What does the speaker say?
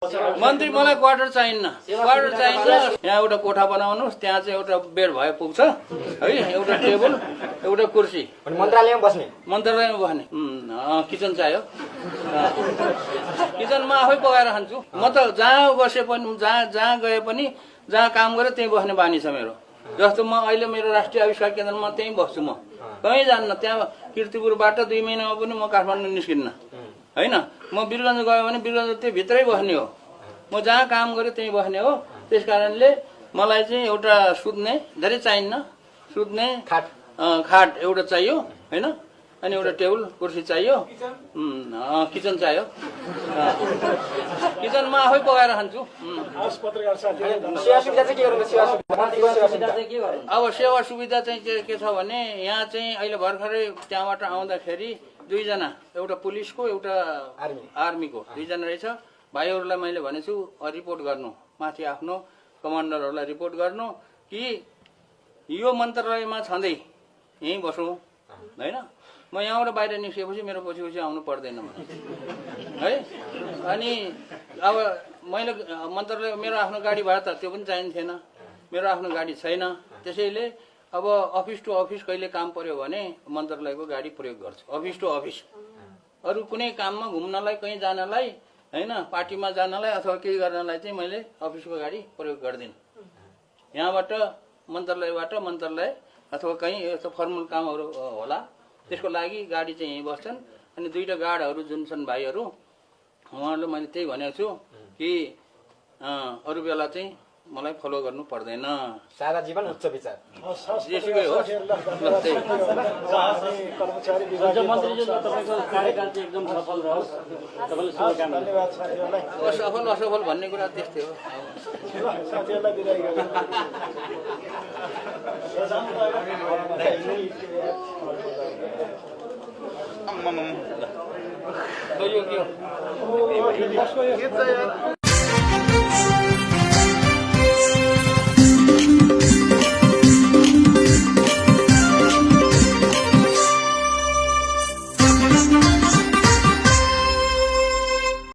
मन्त्री मलाई क्वार्टर चाहिन्न यहाँ एउटा कोठा बनाउनुहोस् त्यहाँ चाहिँ एउटा बेड भए पुग्छ है एउटा टेबल एउटा कुर्सी मन्त्रालयमा बस्ने किचन चाहियो किचनमा आफै पकाएर खान्छु म त जहाँ बसे पनि जहाँ गए पनि जहाँ काम गरेँ त्यहीँ बस्ने बानी छ मेरो जस्तो म अहिले मेरो राष्ट्रिय आविष्कार केन्द्रमा त्यहीँ बस्छु म कहीँ जान्न त्यहाँ किर्तिपुरबाट 2 महिनामा पनि म काठमाडौँ निस्किन्न हैन म वीरगञ्ज गयो भने वीरगञ्ज त्यो भित्रै बस्ने हो म जहाँ काम गरेँ त्यहीँ बस्ने हो त्यस कारणले मलाई चाहिँ एउटा सुत्ने धेरै चाहिन्न सुत्ने खाट एउटा चाहियो हैन अनि एउटा टेबल कुर्सी चाहियो किचन चाहियो किचनमा आफै पकाएर खान्छु अब सेवा सुविधा चाहिँ के छ भने यहाँ चाहिँ अहिले भर्खरै त्यहाँबाट आउँदाखेरि 2 जना एउटा पुलिसको एउटा आर्मीको 2 जना रहेछ भाइहरूलाई मैले भनेछु रिपोर्ट गर्नु माथि आफ्नो कमान्डरहरूलाई रिपोर्ट गर्नु कि यो मन्त्रालयमा छँदै यहीँ बसौँ हैन म यहाँबाट बाहिर निस्केपछि मेरो पछि आउनु पर्दैन है अनि अब मैले मन्त्रालय मेरो आफ्नो गाडी भए त त्यो पनि चाहिन्थेन मेरो आफ्नो गाडी छैन त्यसैले अब अफिस टु अफिस कहिले काम पर्यो भने मन्त्रालयको गाडी प्रयोग गर्छु अफिस टु अफिस अरू कुनै काममा घुम्नलाई कहीँ जानलाई हैन पार्टीमा जानलाई अथवा केही गर्नलाई चाहिँ मैले अफिसको गाडी प्रयोग गर्दिन यहाँबाट मन्त्रालय अथवा कहीँ यस्तो फर्मल कामहरू होला त्यसको लागि गाडी चाहिँ यहीँ बस्छन् अनि 2टा गार्डहरू जुन छन् भाइहरू उहाँहरूले मैले त्यही भनेको छु कि अरू बेला चाहिँ मलाई फलो गर्नु पर्दैन सारा जीवन उच्च विचार जेसुकै हो सफल असफल भन्ने कुरा त्यस्तै हो यो के हो